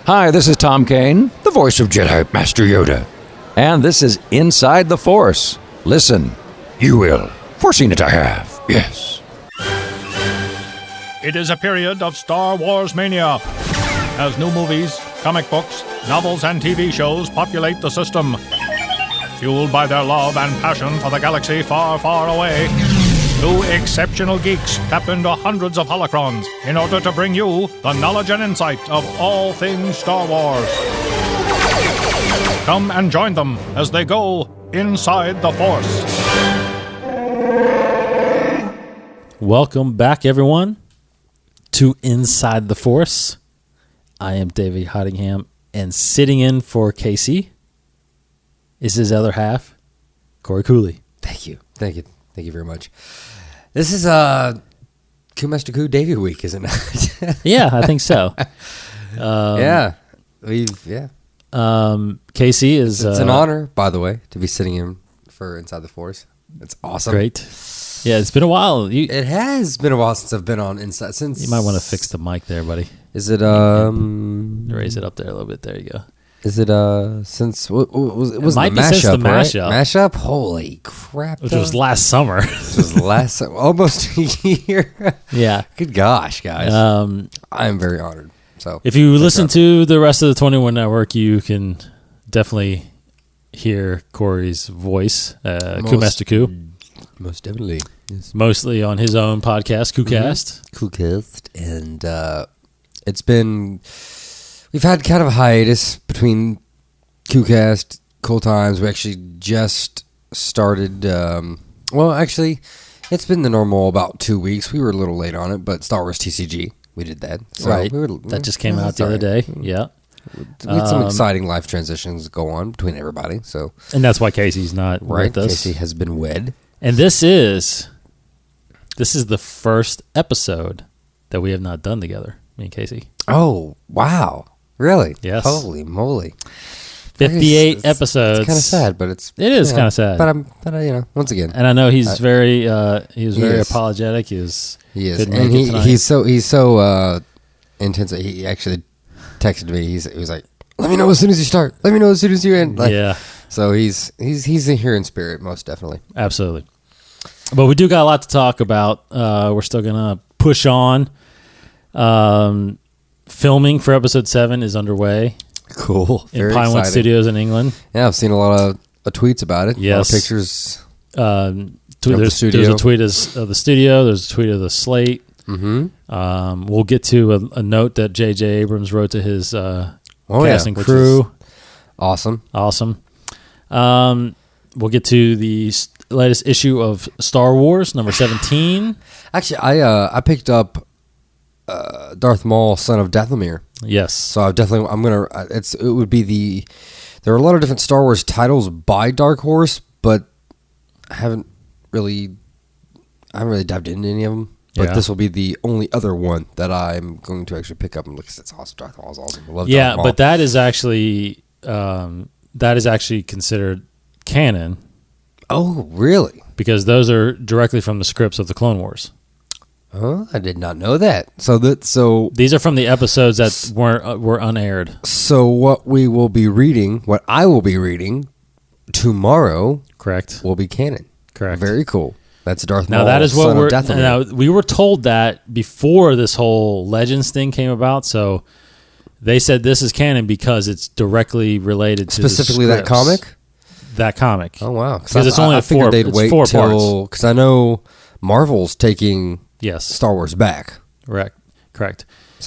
Hi, this is Tom Kane, the voice of Jedi Master Yoda. And this is Inside the Force. Listen, you will. Foreseen it I have, yes. It is a period of Star Wars mania, as new movies, comic books, novels, and TV shows populate the system. Fueled by their love and passion for the galaxy far, far away, two exceptional geeks tap into hundreds of holocrons in order to bring you the knowledge and insight of all things Star Wars. Come and join them as they go inside the Force. Welcome back, everyone, to Inside the Force. I am David Hottingham, and sitting in for Casey is his other half, Cory Cooley. Thank you very much. This is Master Coup Davey week, isn't it? Yeah, I think so. Casey is. It's an honor, by the way, to be sitting in for Inside the Force. It's awesome. Great. Yeah, it's been a while. It has been a while since I've been on Inside. You might want to fix the mic there, buddy. Is it raise it up there a little bit? There you go. Is it since it might be since the mashup, right? Mashup? Holy crap! Which was last summer. Almost a year. Yeah. Good gosh, guys. I am very honored. So if you listen to the rest of the 21 Network, you can definitely hear Cory's voice, Master Coup. Most definitely. Yes. Mostly on his own podcast, CoolCast. CoolCast. And it's been... We've had kind of a hiatus between CoolCast, Cool Times. We actually just started... actually, it's been the normal about 2 weeks. We were a little late on it, but Star Wars TCG, we did that. So right. That just came out the other day. Yeah. We had some exciting life transitions go on between everybody. And that's why Casey's not with us. Casey has been wed. And this is the first episode that we have not done together, me and Casey. Oh, wow. Really? Yes. Holy moly. 58 episodes. It's kind of sad, but it is kind of sad. But once again. And I know he's very apologetic. He is. And he's so intense that he actually texted me. He was like, "Let me know as soon as you start. Let me know as soon as you end." Yeah. So he's here in spirit, most definitely. Absolutely. But we do got a lot to talk about. We're still gonna push on. Filming for episode 7 is underway. Cool. In Pinewood Studios in England. Yeah, I've seen a lot of tweets about it. Yes. A lot of pictures. There's a tweet of the studio. There's a tweet of the slate. Mm-hmm. We'll get to a note that J.J. Abrams wrote to his cast and crew. Awesome. We'll get to the latest issue of Star Wars, number 17. Actually, I picked up Darth Maul, Son of Dathomir. Yes. So it would be there are a lot of different Star Wars titles by Dark Horse, but I haven't really dived into any of them. But this will be the only other one that I'm going to actually pick up and look. It's awesome. Darth Maul is awesome. I love Darth Maul. But that is actually considered canon. Oh, really? Because those are directly from the scripts of the Clone Wars. Oh, I did not know that. So these are from the episodes that were unaired. So what I will be reading tomorrow, correct, will be canon. Correct. Very cool. That's Darth Maul. Now that is what we were told that before this whole Legends thing came about. So they said this is canon because it's directly related to specifically that comic. That comic. Oh wow! Because it's only four parts. Because I know Marvel's taking Star Wars back. Correct.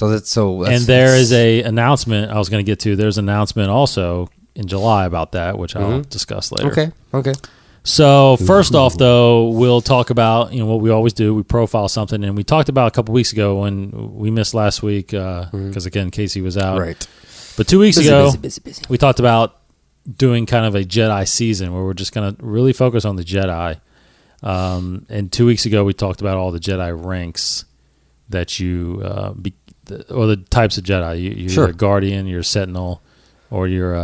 And there is a announcement I was going to get to. There's an announcement also in July about that, which I'll discuss later. Okay. So first off, though, we'll talk about what we always do. We profile something, and we talked about a couple weeks ago when we missed last week because again Casey was out. Right. But 2 weeks ago, busy. we talked about doing kind of a Jedi season where we're just going to really focus on the Jedi. And 2 weeks ago, we talked about all the Jedi ranks that you, or the types of Jedi. You're a Guardian, you're a Sentinel, or you're,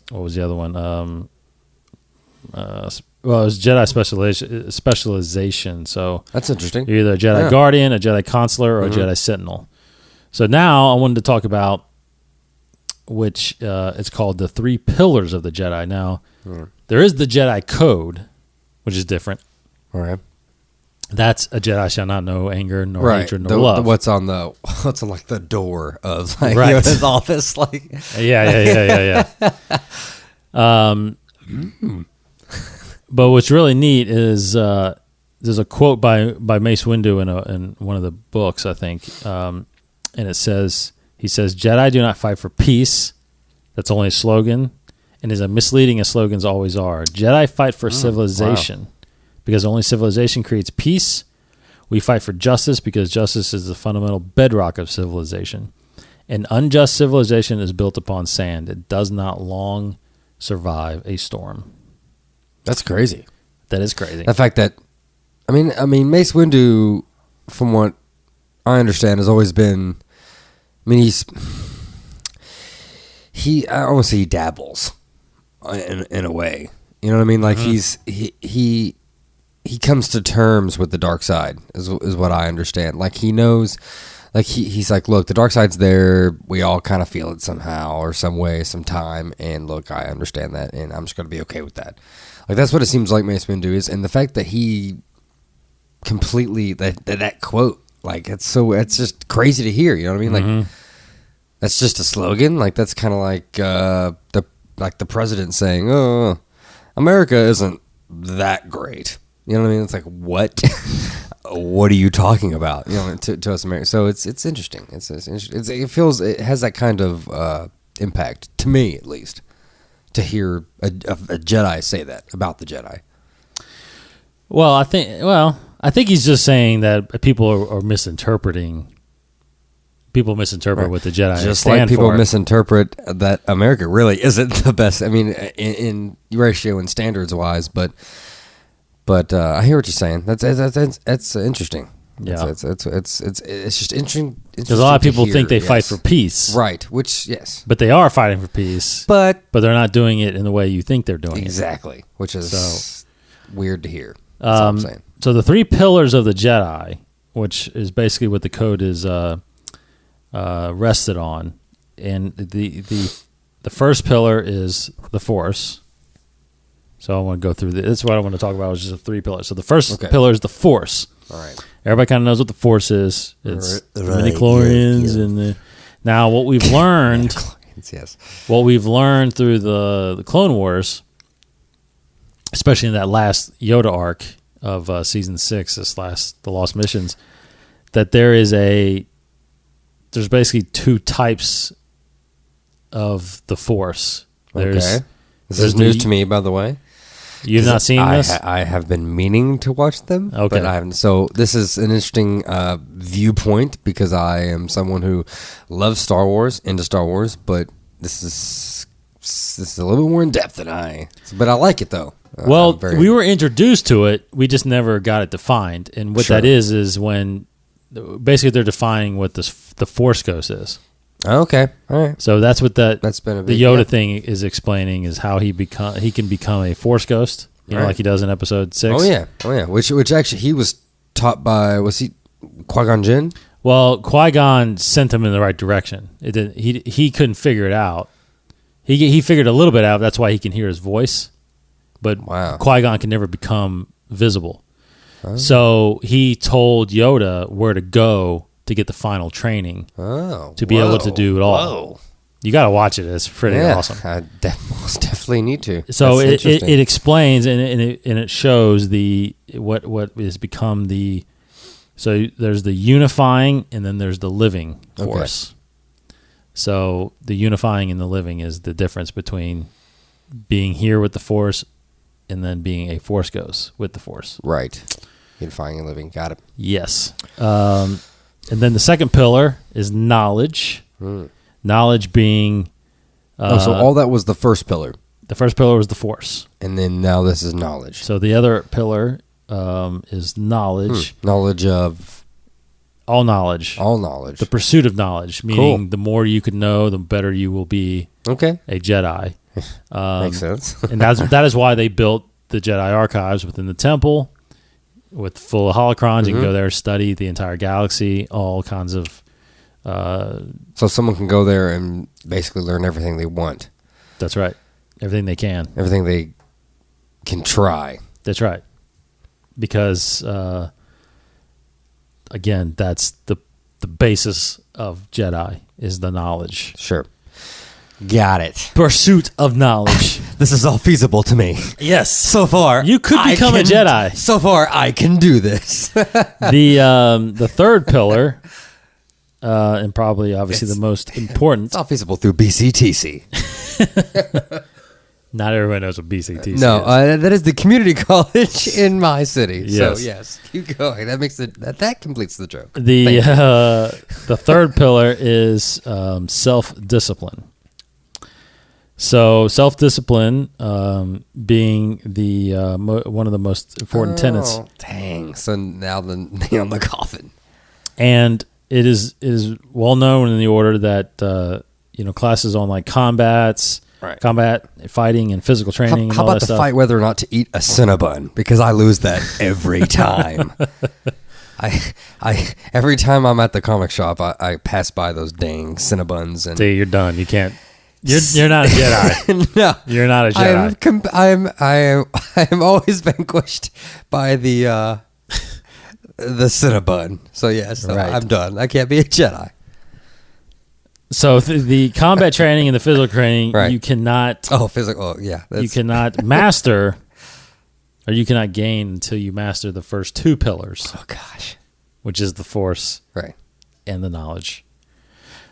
what was the other one? It was Jedi specialization. So that's interesting. You're either a Jedi Guardian, a Jedi Consular, or a Jedi Sentinel. So now I wanted to talk about which it's called the 3 Pillars of the Jedi. Now, there is the Jedi Code, which is different. All right. That's a Jedi shall not know anger, nor hatred, nor love. What's on like the door of like Right. Yoda's office? Like, Yeah. But what's really neat is there's a quote by Mace Windu in one of the books, I think, and he says, "Jedi do not fight for peace. That's only a slogan, and is as misleading as slogans always are. Jedi fight for civilization, because only civilization creates peace. We fight for justice because justice is the fundamental bedrock of civilization. An unjust civilization is built upon sand. It does not long survive a storm." that's crazy. That is crazy. The fact that, I mean, Mace Windu, from what I understand, has always been. I mean, I don't want to say he dabbles, in a way. You know what I mean? Like he comes to terms with the dark side, is what I understand. Like he knows, like he's like, look, the dark side's there. We all kind of feel it somehow or some way, sometime. And look, I understand that, and I'm just going to be okay with that. Like that's what it seems like Mace Windu is, and the fact that he completely that quote, like it's just crazy to hear. You know what I mean? Like that's just a slogan. Like that's kind of like the president saying, "Oh, America isn't that great." You know what I mean? It's like, what? What are you talking about? You know, to us Americans. So it's interesting. It's interesting. It has that kind of impact to me, at least, to hear a Jedi say that about the Jedi. Well, I think he's just saying that people are misinterpreting. People misinterpret what the Jedi just stand like people for. misinterpret that America really isn't the best. I mean, in ratio and standards wise, but I hear what you're saying. That's interesting. Yeah, it's just interesting. Because a lot of people think they fight for peace, right? Which yes, but they are fighting for peace. But they're not doing it in the way you think they're doing exactly, which is weird to hear. That's all I'm saying. So the 3 pillars of the Jedi, which is basically what the code is rested on, and the first pillar is the Force. So I want to go through this. That's what I want to talk about. Is just the 3 pillars. So the first pillar is the Force. All right. Everybody kind of knows what the Force is. It's the midichlorians and the. Now what we've learned, what we've learned through the Clone Wars, especially in that last Yoda arc of season 6, the Lost Missions, that there's basically 2 types of the Force. This is news to me, by the way. You've not seen this? I have been meaning to watch them, okay. But I haven't. So this is an interesting viewpoint because I am someone who loves Star Wars, into Star Wars, but this is a little bit more in depth than but I like it though. Well, we were introduced to it. We just never got it defined, and what that is when basically they're defining what the Force Ghost is. Okay, all right. So that's what that's been the Yoda thing is explaining, is how he can become a Force Ghost, like he does in Episode 6. Oh yeah. Which actually he was taught by, was he Qui-Gon Jinn? Well, Qui-Gon sent him in the right direction. He couldn't figure it out. He figured a little bit out. That's why he can hear his voice, but Qui-Gon can never become visible. Oh. So he told Yoda where to go to get the final training to be able to do it all. Whoa. You got to watch it. It's pretty awesome. I most definitely need to. So it explains and it shows what has become the. So there's the unifying and then there's the living Force. Okay. So the unifying and the living is the difference between being here with the Force and then being a Force Ghost with the Force. Right. Unifying and living. Got it. Yes. And then the second pillar is knowledge. Knowledge being... so all that was the first pillar. The first pillar was the Force. And then now this is knowledge. So the other pillar is knowledge. Knowledge of... All knowledge. All knowledge. The pursuit of knowledge, meaning the more you can know, the better you will be a Jedi. Makes sense. And that is why they built the Jedi archives within the temple, with full of holocrons. You can go there, study the entire galaxy, all kinds of So someone can go there and basically learn everything they want. That's right. Everything they can. Everything they can try. That's right. Because, again, that's the basis of Jedi is the knowledge. Sure. Got it. Pursuit of knowledge. This is all feasible to me. Yes. So far, You could become a Jedi. So far, I can do this. The third pillar, and probably obviously the most important. It's all feasible through BCTC. Not everyone knows what BCTC No, is. that is the community college in my city. Yes. So yes, keep going. That makes it that completes the joke. The third pillar is self-discipline. So self-discipline being the one of the most important tenets. Dang! So now the nail in the coffin. And it is well known in the order that classes on like combat, fighting, and physical training. How and all about that the stuff. fight whether or not to eat a Cinnabon? Because I lose that every time. I every time I'm at the comic shop, I pass by those dang Cinnabons and See, you're done. You can't. You're not a Jedi. no, You're not a Jedi. I am always vanquished by the Cinnabon. So yes, Right. I'm done. I can't be a Jedi. So the combat training and the physical training, Right. you cannot. Oh, physical. Oh, yeah, You cannot master, or you cannot gain until you master the first two pillars, Oh gosh. which is the Force Right. and the knowledge.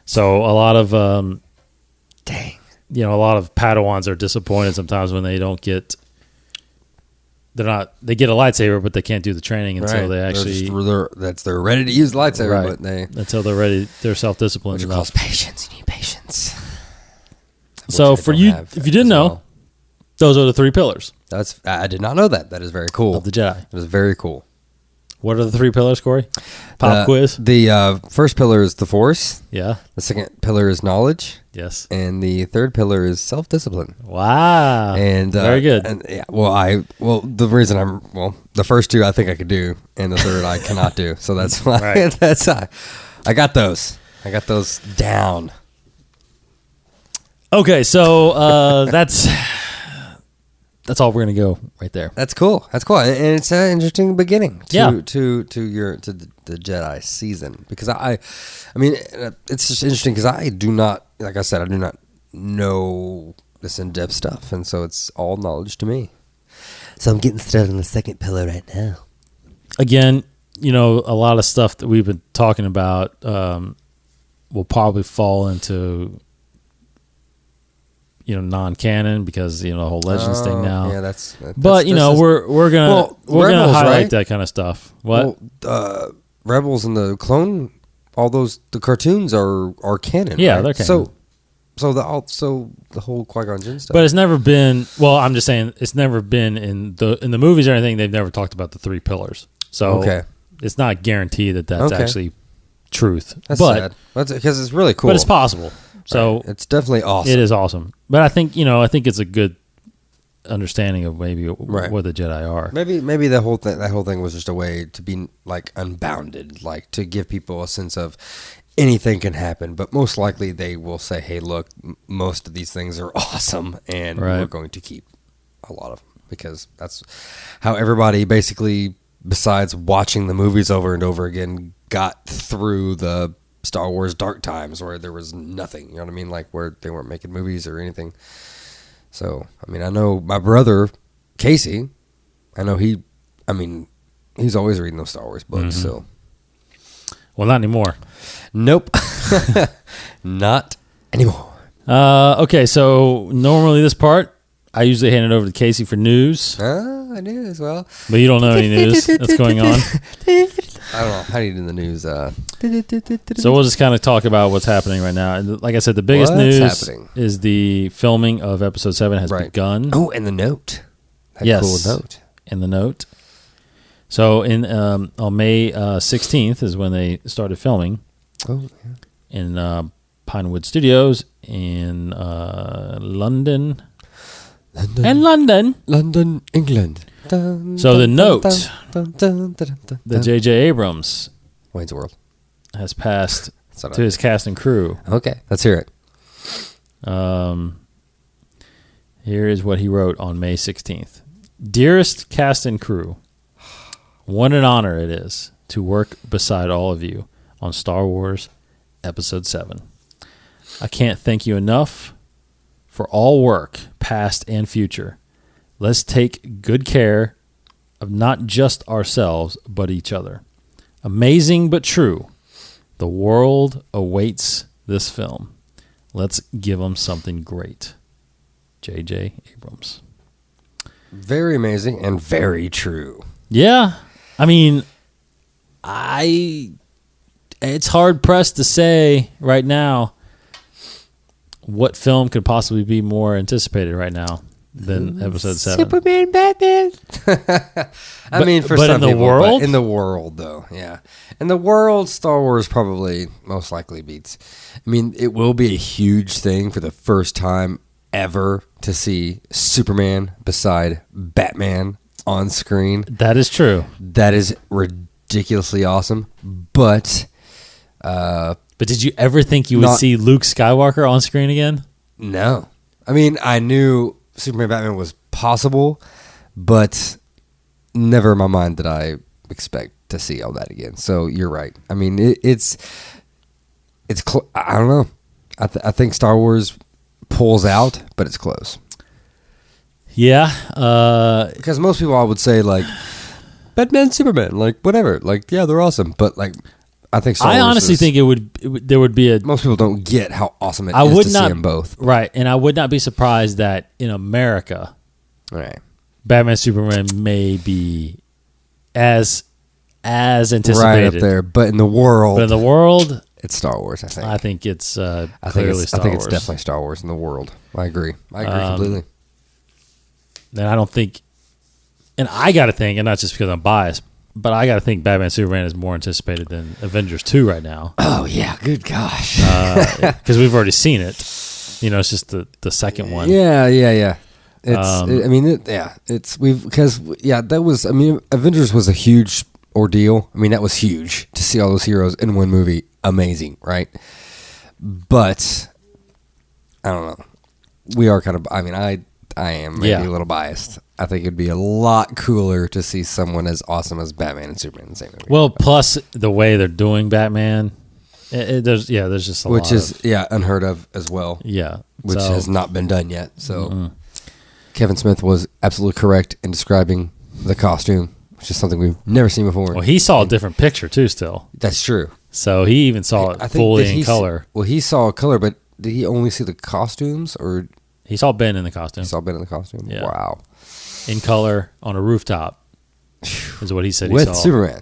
So a lot of Dang. a lot of Padawans are disappointed sometimes when they don't get. They get a lightsaber, but they can't do the training until they actually they're ready to use the lightsaber, Right. but until they're ready. They're self-disciplined which enough. calls patience. You need patience. So Which I for don't you, have if you didn't as know, well. those are the three pillars I did not know that. That is very cool. of the Jedi. That is very cool. What are the three pillars, Corey? Pop quiz. The first pillar is the Force. Yeah. The second pillar is knowledge, Yes. and the third pillar is self-discipline. Wow. And very good. And yeah, the reason the first two I think I could do, and the third I cannot do. So that's why Right. I got those. I got those down. Okay, so that's all we're gonna go right there. That's cool. That's cool, and it's an interesting beginning to Yeah. the Jedi season, because I mean, it's just interesting because I do not, like I said, I do not know this in-depth stuff, and so it's all knowledge to me. So I'm getting started on the second pillar right now. Again, a lot of stuff that we've been talking about will probably fall into non-canon because the whole Legends thing now. Yeah, that's But we're gonna Rebels, highlight right? that kind of stuff. What? Well, Rebels and the clone, all the cartoons are canon. Yeah, right? they're canon. So the whole Qui-Gon Jinn stuff. But it's never been. Well, I'm just saying it's never been in the movies or anything. They've never talked about the three pillars. So Okay. it's not guaranteed that that's Okay. actually truth. That's but sad. That's because it's really cool. but it's possible. So Right. It's definitely awesome. it is awesome. But I think it's a good understanding of maybe Right. what the Jedi are. Maybe that whole thing was just a way to be like unbounded, like to give people a sense of anything can happen. But most likely they will say, "Hey, look, most of these things are awesome, and Right. we're going to keep a lot of them," because that's how everybody basically, besides watching the movies over and over again, got through the Star Wars dark times where there was nothing. You know what I mean? Like where they weren't making movies or anything. So, I mean, I know my brother, Casey, he's always reading those Star Wars books, Mm-hmm. so. Well, not anymore. Nope. Not anymore. Okay, so normally this part, I usually hand it over to Casey for news, I knew as well. but you don't know any news that's going on. I don't know. How do you do the news? So we'll just kind of talk about what's happening right now. And like I said, the biggest What's news happening? is the filming of Episode 7 has Right. begun. Oh, and the note. That Yes. cool note. In the note. So on May 16th is when they started filming Oh, yeah. in Pinewood Studios in London. And London. London, England. Dun, So the dun, note, dun, dun, dun, dun, dun, the dun. J.J. Abrams Wayne's World. has passed to his cast and crew. Okay, let's hear it. Here is what he wrote on May 16th. Dearest cast and crew, what an honor it is to work beside all of you on Star Wars Episode 7. I can't thank you enough for all work, past and future. Let's take good care of not just ourselves, but each other. Amazing but true. The world awaits this film. Let's give them something great. J.J. Abrams. Very amazing and very true. Yeah. I mean, it's hard pressed to say right now what film could possibly be more anticipated right now than Episode 7. Superman, Batman. I mean, for but some in the people, world? but in the world, though, yeah. In the world, Star Wars probably most likely beats. I mean, it will be a huge thing for the first time ever to see Superman beside Batman on screen. That is true. That is ridiculously awesome. But did you ever think you would see Luke Skywalker on screen again? No. I mean, I knew Superman Batman was possible, but never in my mind did I expect to see all that again. So you're right. I mean, it's I don't know. I think Star Wars pulls out, but it's close. Yeah. Because most people I would say, like, Batman, Superman, like, whatever. Like, yeah, they're awesome. But, like, I think Star Wars honestly think there would be most people don't get how awesome it is to see them both. Right. And I would not be surprised that in America, right, Batman, Superman may be as anticipated. Right up there. But in the world, it's Star Wars, I think. I think it's Star Wars. I think it's definitely Star Wars in the world. I agree completely. And I don't think, and I got to think, and not just because I'm biased, but I got to think Batman Superman is more anticipated than Avengers 2 right now. Oh, yeah. Good gosh. Because we've already seen it. You know, it's just the second one. Yeah. That was, I mean, Avengers was a huge ordeal. I mean, that was huge to see all those heroes in one movie. Amazing, right? But I don't know. We are kind of, I mean, I am maybe a little biased. I think it'd be a lot cooler to see someone as awesome as Batman and Superman in the same movie. Well, plus the way they're doing Batman, there's just a lot. Which is unheard of as well. Yeah, which has not been done yet. So Kevin Smith was absolutely correct in describing the costume, which is something we've never seen before. Well, he saw a different picture too. Still, that's true. So he even saw it fully in color. Well, he saw color, but did he only see the costumes, or he saw Ben in the costume? He saw Ben in the costume. Yeah. Wow. In color on a rooftop is what he said he with saw. Superman,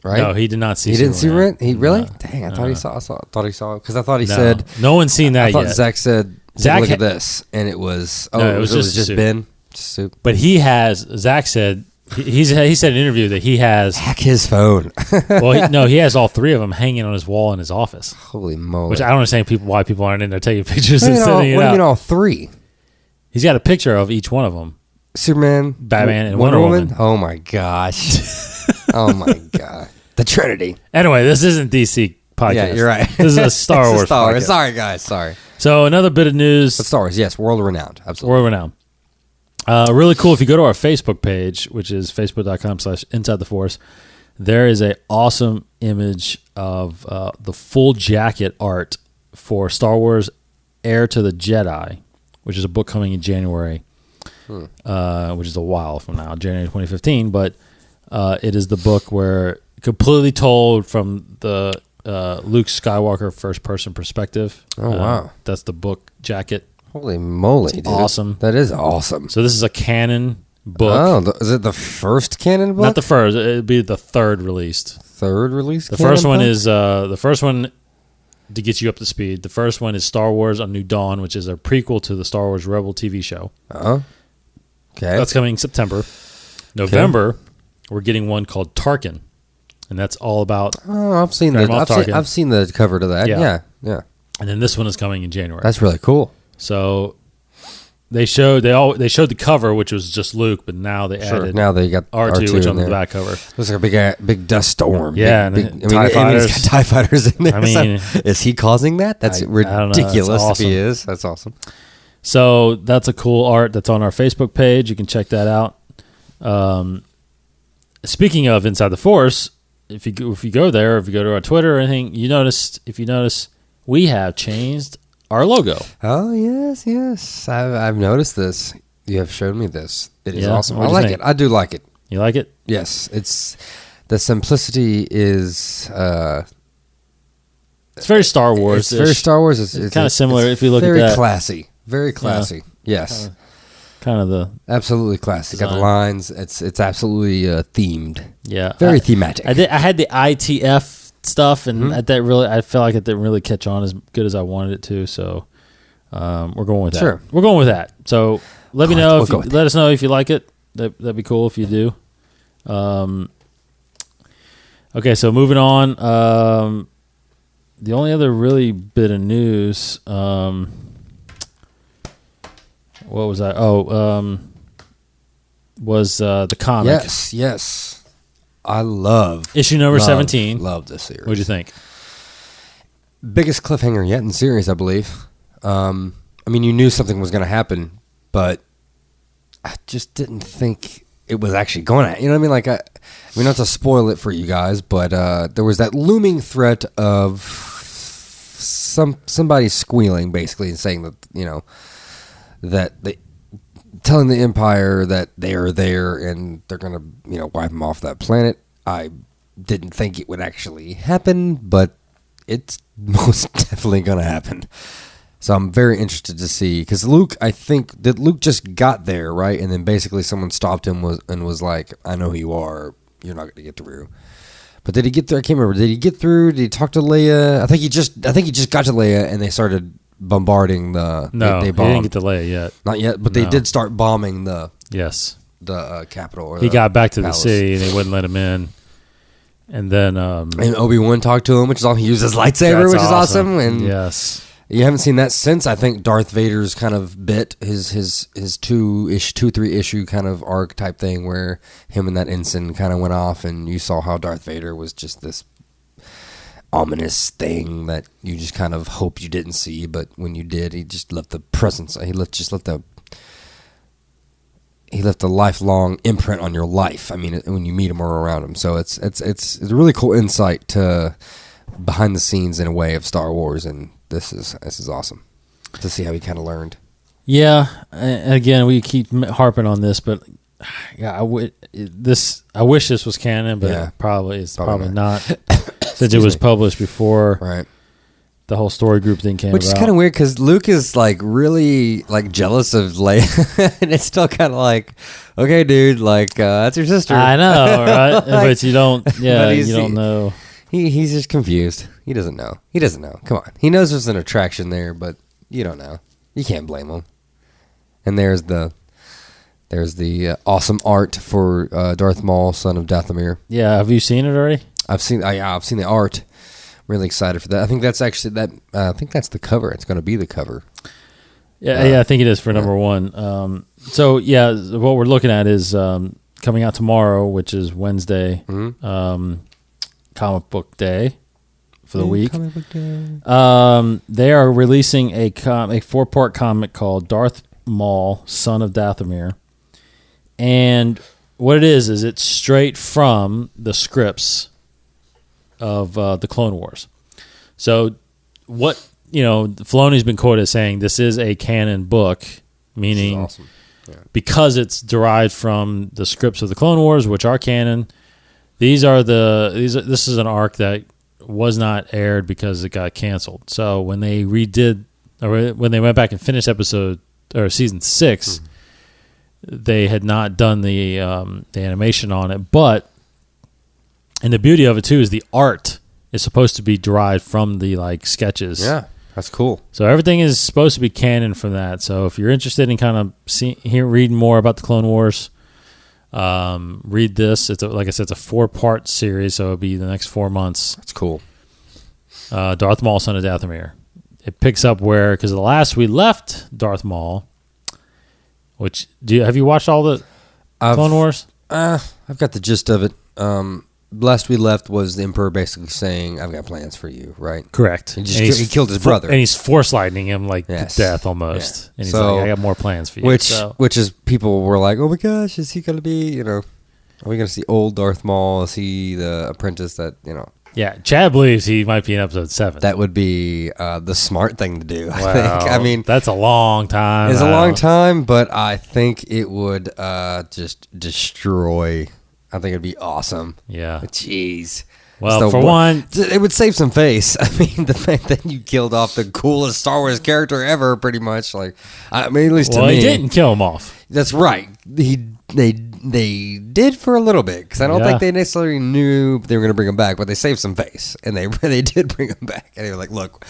right? No, he did not see. He didn't see Superman. He really? No. Dang, I thought he saw. Thought he saw because I thought he No. said No one's seen that I thought yet. Zach said, look at this, and it was it was just soup. Ben. Soup. But Zach said he said in an interview that he has hack his phone. Well, he has all three of them hanging on his wall in his office. Holy moly! Which I don't understand why people aren't in there taking pictures and What sending it do you out. mean all three? He's got a picture of each one of them. Superman, Batman, and Wonder Woman. Oh my gosh! Oh my god! The Trinity. Anyway, this isn't DC podcast. Yeah, you're right. This is a Star Wars podcast. Sorry, guys. Sorry. So another bit of news. But Star Wars, yes, world renowned. Absolutely. World renowned. Really cool. If you go to our Facebook page, which is facebook.com/Inside the Force, there is a awesome image of the full jacket art for Star Wars Heir to the Jedi, which is a book coming in January, which is a while from now, January 2015. But it is the book where completely told from the Luke Skywalker first-person perspective. Oh, wow. That's the book jacket. Holy moly, dude. Awesome. That is awesome. So this is a canon book. Oh, is it the first canon book? Not the first. It'd be the third released. Third release? The first one is the first one to get you up to speed. The first one is Star Wars: A New Dawn, which is a prequel to the Star Wars Rebel TV show. Okay. That's coming September. November, we're getting one called Tarkin, and that's all about. Oh, I've seen the cover to that. Yeah. And then this one is coming in January. That's really cool. So they showed the cover, which was just Luke, but now they added Now they got R2, which on the there. back cover. Looks like a big dust storm. Yeah, big, and big, TIE fighters. he's got TIE fighters in there. I mean, so is he causing that? That's I don't know. ridiculous. That's If he awesome. is, that's awesome. So that's a cool art that's on our Facebook page. You can check that out. Speaking of Inside the Force, if you go there, if you go to our Twitter or anything, if you notice, we have changed our logo. Oh yes. I've noticed this. You have shown me this. It is Yeah? awesome. I What'd you like think? it. I do like it. You like it? Yes, it's the simplicity is. It's very Star Wars. It's very Star Wars. It's kinda similar if you look at very that. classy. Very classy. Yes, Kind of the absolutely classy. Got the Design. lines. It's absolutely themed. I Very thematic. I had the ITF stuff, and I felt like it didn't really catch on as good as I wanted it to. So we're going with that. Sure. We're going with that. So let me Go know with- we'll go with let us know if you like it. That'd be cool if you do. Okay, so moving on. The only other really bit of news. What was that? Was the comic Yes. I love issue number 17? Love this series. What'd you think? Biggest cliffhanger yet in the series, I believe. I mean, you knew something was going to happen, but I just didn't think it was actually going to. You know what I mean? Like, I mean, not to spoil it for you guys, but there was that looming threat of somebody squealing, basically, and saying that that they telling the Empire that they are there and they're going to wipe them off that planet. I didn't think it would actually happen, but it's most definitely going to happen. So I'm very interested to see, because Luke just got there, right? And then basically someone stopped him and was like, "I know who you are. You're not going to get through." But did he get through? I can't remember. Did he get through? Did he talk to Leia? I think he just got to Leia, and they started bombarding the. No, they he bombed. didn't get the Leia yet. Not yet, but they No. did start bombing the Yes, capital. Or he the got back to palace. the city and they wouldn't let him in. And then And Obi-Wan talked to him, which is awesome. He used his lightsaber, that's which is awesome. And yes, you haven't seen that since, I think, Darth Vader's kind of bit, his 2-3 issue kind of arc type thing, where him and that ensign kind of went off, and you saw how Darth Vader was just this ominous thing that you just kind of hope you didn't see, but when you did, he just left the presence. He left a lifelong imprint on your life. I mean, when you meet him or around him. So it's a really cool insight to behind the scenes in a way of Star Wars, and this is awesome to see how he kind of learned. yeah. And again, we keep harping on this, but yeah, I wish this was canon, but Yeah. it's probably Probably not. Since it was published before Right. the whole story group thing came Which is about. kind of weird, because Luke is like really like jealous of Leia, and it's still kind of like, okay, dude, like that's your sister. I know, right? Like- but you don't. Yeah, But you don't know. He's just confused. He doesn't know. Come on, he knows there's an attraction there, but you don't know. You can't blame him. And there's the awesome art for Darth Maul, son of Dathomir. Yeah, have you seen it already? I've seen the art. I'm really excited for that. I think that's actually I think that's the cover. It's going to be the cover. Yeah, I think it is for number one. So yeah, what we're looking at is coming out tomorrow, which is Wednesday, comic book day for the week. Comic book day. They are releasing a 4-part comic called Darth Maul, Son of Dathomir, and what it is it's straight from the scripts of the Clone Wars. So what Filoni's been quoted as saying this is a canon book, meaning Awesome. because it's derived from the scripts of the Clone Wars, which are canon. This is an arc that was not aired because it got canceled. So when they when they went back and finished season 6, they had not done the animation on it. But and the beauty of it too is the art is supposed to be derived from the sketches. Yeah, that's cool. So everything is supposed to be canon from that. So if you're interested in kind of reading more about the Clone Wars, read this. Like I said, it's a 4-part series, so it'll be the next 4 months. That's cool. Darth Maul, Son of Dathomir. It picks up because the last we left Darth Maul Which have you watched all the Clone Wars? I've got the gist of it. Last we left was the Emperor basically saying, "I've got plans for you." Right? Correct. He killed his brother, and he's force lightning him to death almost. Yeah. And he's like, "I got more plans for you." Which is people were like, "Oh my gosh, is he going to be? Are we going to see old Darth Maul? Is he the apprentice that Yeah, Chad believes he might be in episode 7. That would be the smart thing to do, I think. I mean, that's a long time. It's a long time, but I think it would just destroy. I think it'd be awesome. Yeah. Jeez. Well, for one, it would save some face. I mean, the fact that you killed off the coolest Star Wars character ever, pretty much. Like, I mean, at least to me. Well, he didn't kill him off. That's right. They did for a little bit, because I don't think they necessarily knew they were going to bring him back, but they saved some face, and they did bring him back. And they were like, "Look,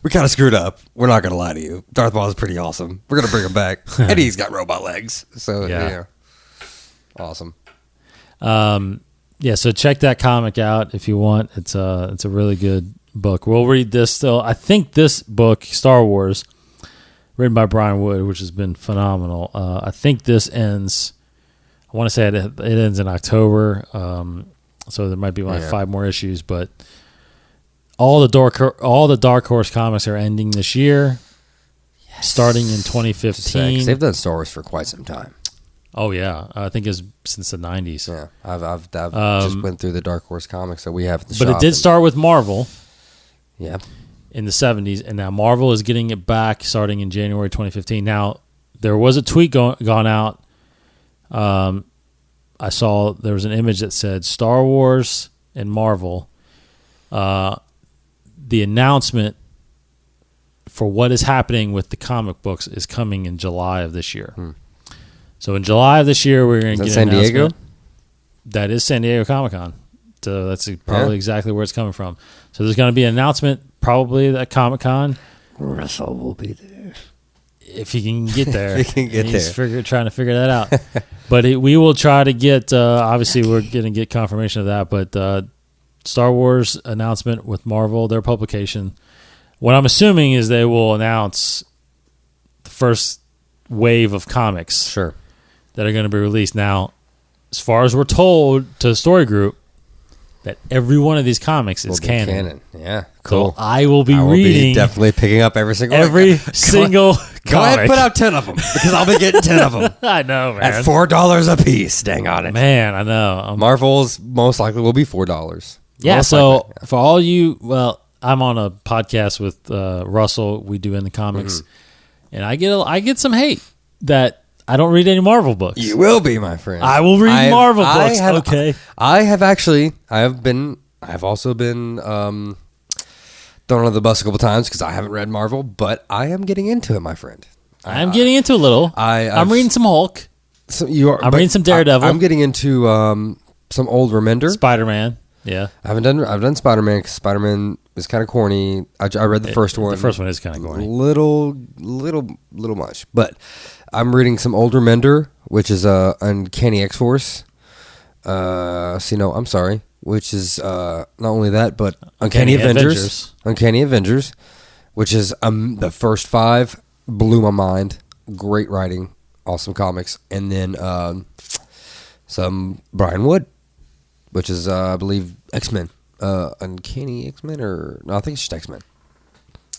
we kind of screwed up. We're not going to lie to you. Darth Maul is pretty awesome. We're going to bring him back, and he's got robot legs." So awesome. So check that comic out if you want. It's a really good book. We'll read this still. I think this book, Star Wars, written by Brian Wood, which has been phenomenal. I think this ends. I want to say it ends in October, so there might be 5 more issues. But all the Dark Horse comics are ending this year, starting in 2015. They've done Star Wars for quite some time. Oh yeah, I think it's since the 90s. Yeah, I've just went through the Dark Horse comics that we have at the shop. But it did start with Marvel. Yeah. In the 70s, and now Marvel is getting it back starting in January 2015. Now there was a tweet gone out. I saw there was an image that said Star Wars and Marvel. The announcement for what is happening with the comic books is coming in July of this year. So in July of this year, we're going to get San Diego. That is San Diego Comic-Con. So that's probably exactly where it's coming from. So there's going to be an announcement probably at Comic-Con. Russell will be there. If he can get there. If he can get there. He's trying to figure that out. But we will try to get, obviously we're going to get confirmation of that, but Star Wars announcement with Marvel, their publication. What I'm assuming is they will announce the first wave of comics that are going to be released. Now, as far as we're told to the story group, that every one of these comics is canon. Yeah, cool. So I will be reading. Definitely picking up every single comic. Go ahead, put out 10 of them, because I'll be getting 10 of them. I know, man. At $4 a piece. Dang on it. Man, I know. Marvel's most likely will be $4. Yeah, so for all you, I'm on a podcast with Russell. We do In the Comics. And I get some hate that I don't read any Marvel books. You will be, my friend. I will read Marvel books. I have also been thrown under the bus a couple times because I haven't read Marvel, but I am getting into it, my friend. I'm getting into a little. I'm reading some Hulk. I'm reading some Daredevil. I'm getting into some old Remender. Spider-Man. Yeah. I've done Spider-Man because Spider-Man is kind of corny. I read the first one. The first one is kind of corny. Little much. But I'm reading some old Remender, which is Uncanny X-Force. I'm sorry. Which is not only that, but Uncanny Avengers. Uncanny Avengers, which is the first 5 blew my mind. Great writing. Awesome comics. And then some Brian Wood, which is, I believe, X-Men. Uncanny X-Men, or... No, I think it's just X-Men.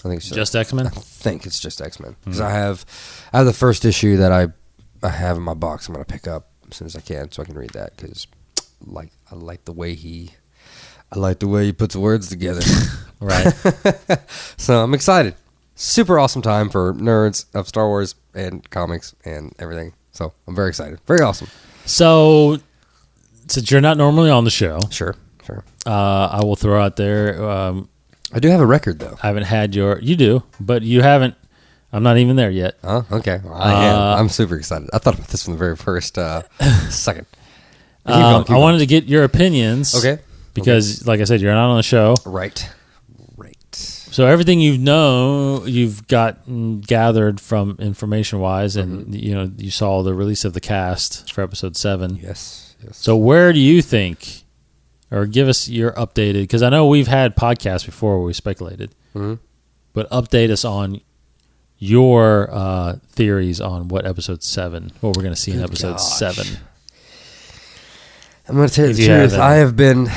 I think it's just X-Men? I think it's just X-Men. Because I have the first issue that I have in my box I'm going to pick up as soon as I can, so I can read that, because I like the way he puts words together. Right. So I'm excited. Super awesome time for nerds of Star Wars and comics and everything. So I'm very excited. Very awesome. So... Since you're not normally on the show, sure. I will throw out there. I do have a record, though. I haven't had you do, but you haven't. I'm not even there yet. Oh, okay. Well, I am. I'm super excited. I thought about this from the very first second. I wanted to get your opinions. Okay. Because, like I said, you're not on the show. Right. So everything you've gotten gathered from information-wise, and you saw the release of the cast for episode 7. Yes. So where do you think, or give us your updated, because I know we've had podcasts before where we speculated, but update us on your theories on what we're going to see in episode 7. I'm going to tell you If the you have truth. any. I have been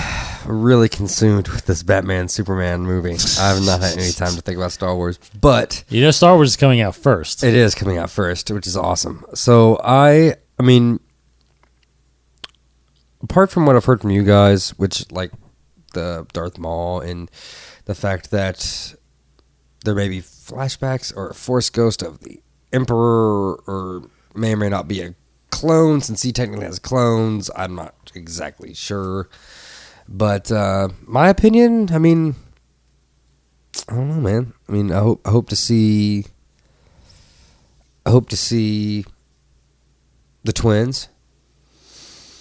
really consumed with this Batman Superman movie. I have not had any time to think about Star Wars, but Star Wars is coming out first. it is coming out first, which is awesome. So I mean, apart from what I've heard from you guys, which like the Darth Maul and the fact that there may be flashbacks or a Force ghost of the Emperor, or may or may not be a clone, since he technically has clones. I'm not exactly sure. But my opinion, I mean, I don't know, man. I mean, I hope to see the twins,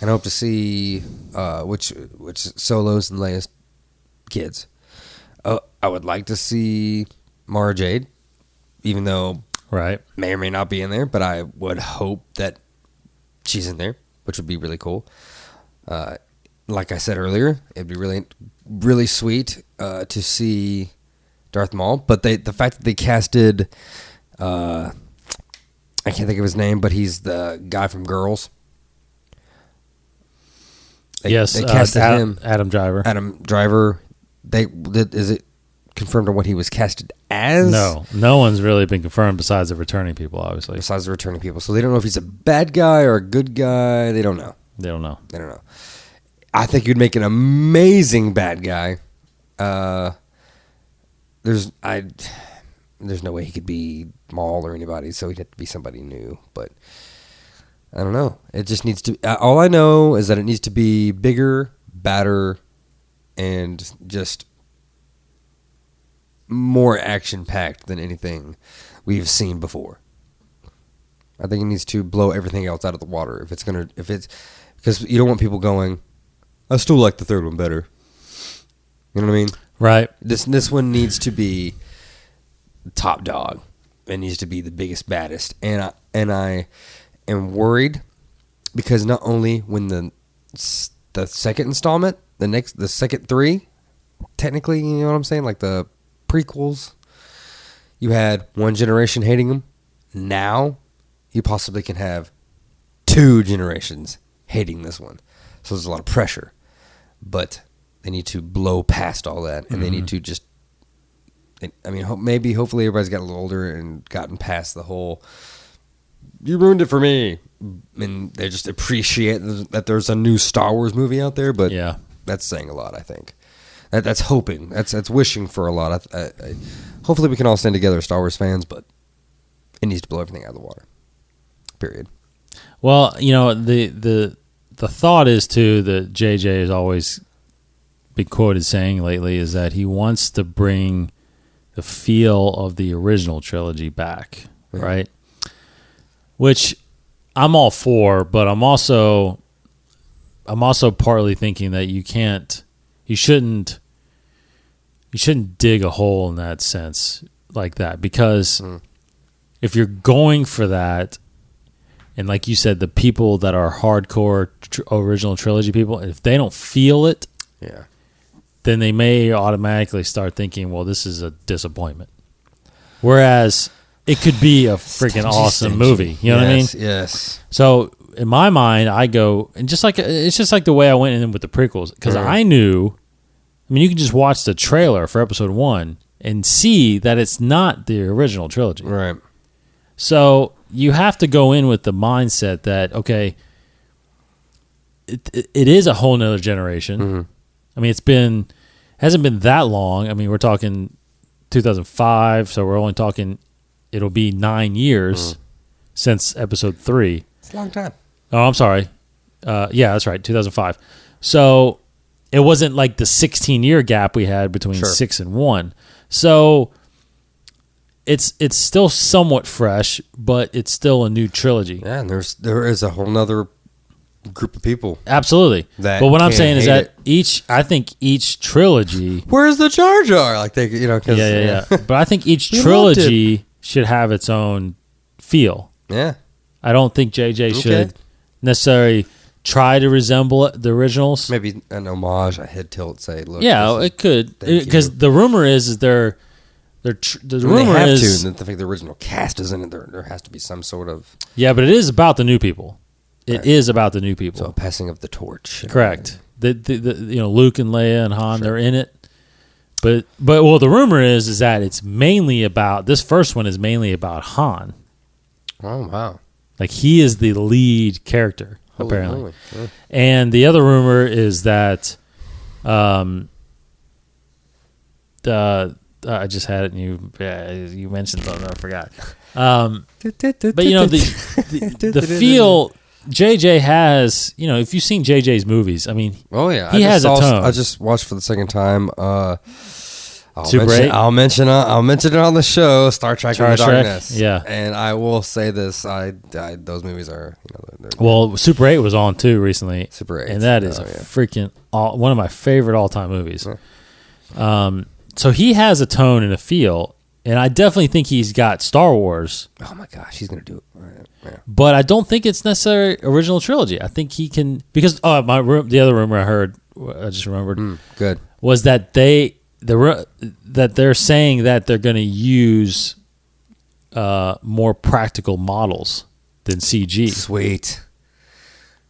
and I hope to see which Solo's and Leia's kids. I would like to see Mara Jade, even though Right. may or may not be in there, but I would hope that she's in there, which would be really cool. Like I said earlier, it'd be really, really sweet to see Darth Maul. But the fact that they casted, I can't think of his name, but he's the guy from Girls. They casted him. Adam Driver. Adam Driver. Is it confirmed on what he was casted as? No one's really been confirmed besides the returning people, obviously. Besides the returning people. So they don't know if he's a bad guy or a good guy. They don't know. They don't know. I think you'd make an amazing bad guy. There's no way he could be Maul or anybody, so he'd have to be somebody new. But I don't know. It just needs to. All I know is that it needs to be bigger, badder, and just more action-packed than anything we've seen before. I think it needs to blow everything else out of the water. Because you don't want people going, I still like the third one better. You know what I mean? Right. This one needs to be top dog. It needs to be the biggest, baddest. And I am worried because not only when the second installment, the second 3, technically, you know what I'm saying? Like the prequels, you had one generation hating them. Now you possibly can have 2 generations hating this one. So there's a lot of pressure. But they need to blow past all that, and they need to just, I mean, hopefully everybody's got a little older and gotten past the whole, you ruined it for me. And they just appreciate that there's a new Star Wars movie out there, but Yeah. that's saying a lot, I think. That's hoping. That's wishing for a lot. Hopefully we can all stand together as Star Wars fans, but it needs to blow everything out of the water. Period. Well, the thought is, too, that JJ has always been quoted saying lately is that he wants to bring the feel of the original trilogy back, right? Which I'm all for, but I'm also partly thinking that you shouldn't dig a hole in that sense like that, because if you're going for that, and like you said, the people that are hardcore original trilogy people, if they don't feel it, then they may automatically start thinking, well, this is a disappointment. Whereas it could be a freaking awesome movie. You know what I mean? Yes. So in my mind, I go, and it's just like the way I went in with the prequels, because I knew, I mean, you can just watch the trailer for episode 1 and see that it's not the original trilogy. Right. So you have to go in with the mindset that, okay, it is a whole nother generation. Mm-hmm. I mean, hasn't been that long. I mean, we're talking 2005, so we're only talking, it'll be 9 years since episode 3. It's a long time. Oh, I'm sorry. Yeah, that's right, 2005. So it wasn't like the 16-year gap we had between 6 and 1. So it's still somewhat fresh, but it's still a new trilogy. Yeah, and there is a whole nother group of people. Absolutely. That but what I'm can't saying is hate that I think each trilogy. Where's the Jar Jar? Like they, cause, Yeah. But I think each You trilogy should have its own feel. Yeah. I don't think JJ should necessarily try to resemble the originals. Maybe an homage, a head tilt, say, look. Yeah, it could. Because the rumor is they're The I mean, rumor they have is to. And I think the original cast isn't it. There has to be some sort of but it is about the new people. It is about the new people. so a passing of the torch. Correct. The Luke and Leia and Han, they're in it. But well, the rumor is that it's mainly about this first one is mainly about Han. Oh wow! Like he is the lead character apparently. Holy. Yeah. And the other rumor is that, I just had it and you mentioned something I forgot. But you know the feel. JJ has, if you've seen JJ's movies, I mean, Oh yeah, he has a tone. I just watched for the second time. Super 8? I'll mention it on the show. Star Trek Star Into Trek, Darkness. yeah. And I will say this: those movies are they're Well, Super 8 was on too recently. Super 8, and that is freaking one of my favorite all-time movies. Yeah. So he has a tone and a feel, and I definitely think he's got Star Wars. Oh my gosh, he's gonna do it. Yeah. But I don't think it's necessarily original trilogy. I think he can because the other rumor I heard, I just remembered, Good. was that they're saying that they're going to use more practical models than CG. Sweet.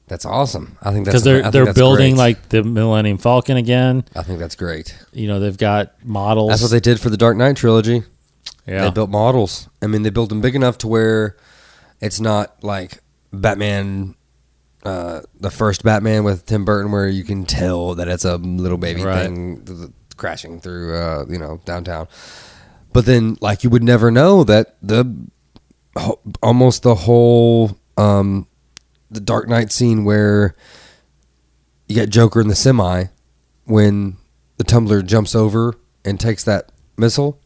That's awesome. I think that's because they're that's building great. like the Millennium Falcon again. I think that's great. They've got models. That's what they did for the Dark Knight trilogy. Yeah. They built models. I mean, they built them big enough to where it's not like Batman, the first Batman with Tim Burton, where you can tell that it's a little baby thing crashing through, downtown. But then, like, you would never know that almost the whole the Dark Knight scene where you get Joker in the semi when the tumbler jumps over and takes that missile.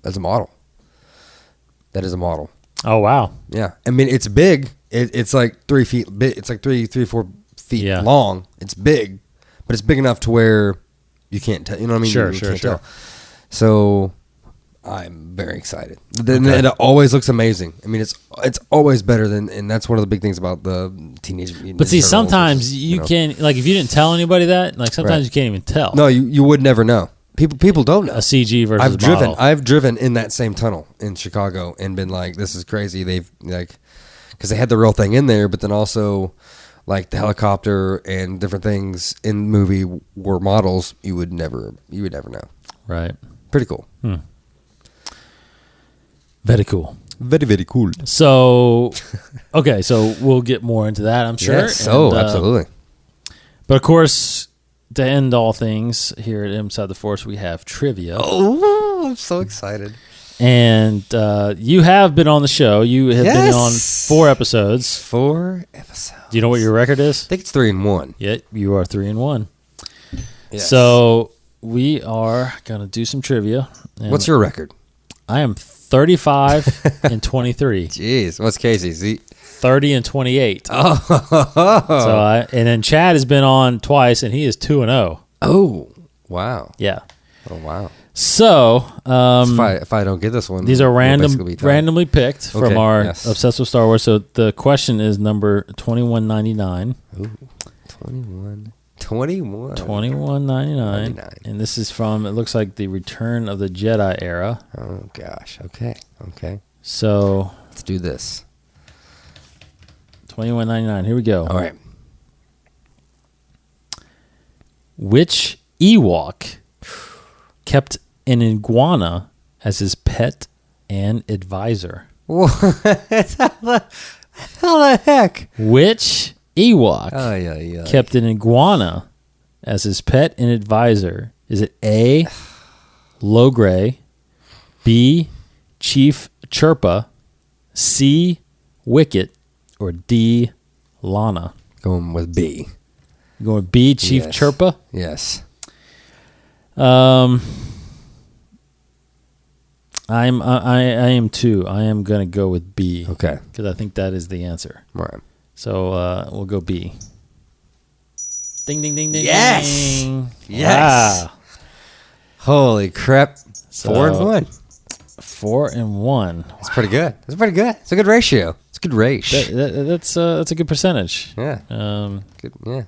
That's a model. That is a model. Oh wow! Yeah, I mean it's big. It's like 3 feet. It's like 4 feet long. It's big, but it's big enough to where you can't tell. You know what I mean? Sure. Tell. So I'm very excited. It always looks amazing. I mean, it's always better than, and that's one of the big things about the Teenage Mutant But see, Ninja Turtles sometimes is, you can, like, if you didn't tell anybody that, like, sometimes you can't even tell. No, you would never know. People don't know. A CG versus model. I've driven in that same tunnel in Chicago and been like, this is crazy. They've like, because they had the real thing in there, but then also like the helicopter and different things in the movie were models. You would never know. Right. Pretty cool. Very cool. Very, very cool. So, okay, so we'll get more into that, I'm sure. Yes, absolutely. But of course, to end all things here at Inside the Force, we have trivia. Oh, I'm so excited. And you have been on the show. You have been on 4 episodes. 4 episodes. Do you know what your record is? I think it's 3-1. Yeah, you are 3-1. Yes. So we are going to do some trivia. What's your record? I am 35 and 23. Jeez, what's Casey's? 30 and 28. Oh. And then Chad has been on twice, and he is 2-0. Oh, wow. Yeah. Oh, wow. So, if I don't get this one, these are we'll basically be tied. randomly picked from our yes. Obsessed with Star Wars. So the question is number 2199. Ooh, 21. 2199. And this is from, it looks like the Return of the Jedi era. Oh, gosh. Okay. So, Let's do this. 2199. Here we go. All right. Which Ewok kept an iguana as his pet and advisor? What? How the heck? Which Ewok Oh, kept an iguana as his pet and advisor? Is it A, Logray, B, Chief Chirpa, C, Wicket, or D, Lana? Going with B. You going with B, Chief Yes. Chirpa? Yes. I am too. I am gonna go with B. Okay. Because I think that is the answer. All right. So we'll go B. Ding ding ding ding. Yes! Ding. Yes! Wow. Holy crap. 4-1. 4-1. That's pretty good. It's a good ratio. It's a good race. That's a good percentage. Yeah. Good. Yeah.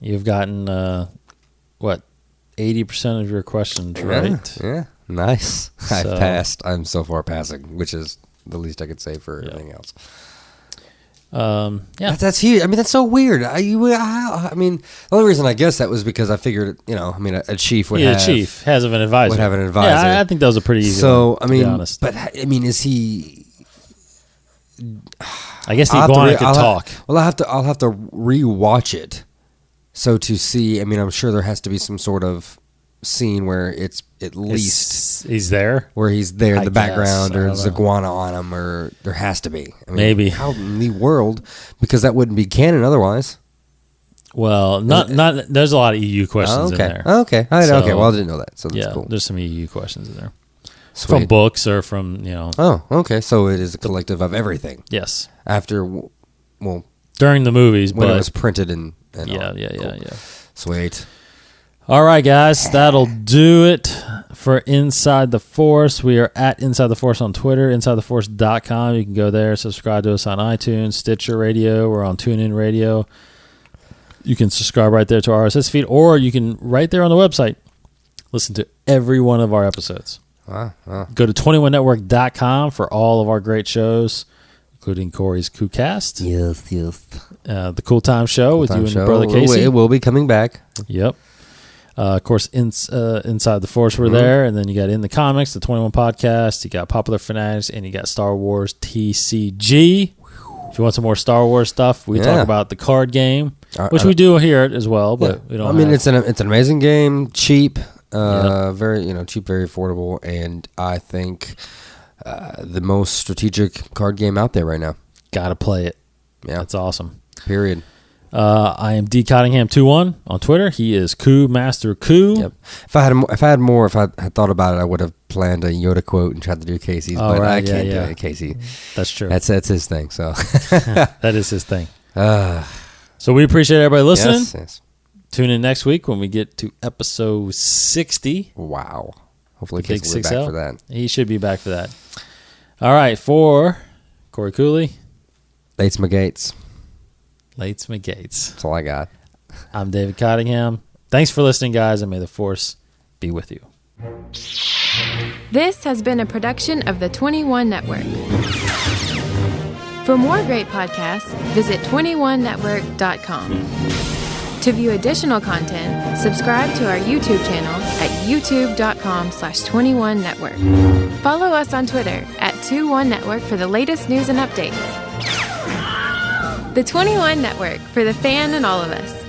You've gotten what? 80% of your questions right. Yeah. Nice. I've So- passed. I'm so far passing, which is the least I could say for everything else. Yeah. That's huge. I mean, that's so weird. I mean, the only reason I guess that was because I figured, I mean, a chief would have. The chief has an advisor. Would have an advisor. Yeah, I think those are pretty easy. So, to be honest. but I mean, is he? I guess the I'll have to iguana re- could I'll ha- talk. Well, I'll have to rewatch it, so to see. I mean, I'm sure there has to be some sort of scene where it's at least He's there. where he's there in I the guess. background, I or don't there's know. iguana on him, or there has to be. I mean, Maybe. how in the world, because that wouldn't be canon otherwise. Well, not. There's a lot of EU questions in okay, there. okay, So- okay. Well, I didn't know that, so that's Yeah, cool. there's some EU questions in there Sweet. from books or from Oh, okay. So it is a collective of everything yes after, well, during the movies. when But it was printed and yeah, all. yeah. Cool. Sweet. All right, guys, that'll do it for Inside the Force. We are at Inside the Force on Twitter, InsideTheForce.com. You can go there, subscribe to us on iTunes, Stitcher Radio. We're on TuneIn Radio. You can subscribe right there to our RSS feed, or you can right there on the website listen to every one of our episodes. Wow. Go to 21network.com for all of our great shows, including Cory's CoolCast, Yes. the Cool Time Show with you and your brother Casey. It will be coming back. Yep. Of course, Inside the Force, we're there. And then you got In the Comics, the 21 Podcast. You got Popular Fanatics, and you got Star Wars TCG. If you want some more Star Wars stuff, we talk about the card game, which we do here as well, but we don't I mean, have- it's an amazing game, cheap, Yeah. very cheap, very affordable, and I think the most strategic card game out there right now. got to play it. Yeah. That's awesome. Period. I am D Cottingham21 on Twitter. He is Koo Master Koo. Yep. If I had thought about it, I would have planned a Yoda quote and tried to do Casey's, Oh, but right, I yeah, can't yeah. do it, Casey. That's true. That's his thing. So, That is his thing. So we appreciate everybody listening. yes. Tune in next week when we get to episode 60. Wow. Hopefully, Big Casey will be back 6L. for that. He should be back for that. All right, for Cory Cooley, Lates my gates. Lates McGates. That's all I got. I'm David Cottingham. Thanks for listening, guys, and may the Force be with you. This has been a production of the 21 Network. For more great podcasts, visit 21network.com. To view additional content, subscribe to our YouTube channel at youtube.com/21network. Follow us on Twitter at 21network for the latest news and updates. The 21 Network, for the fan and all of us.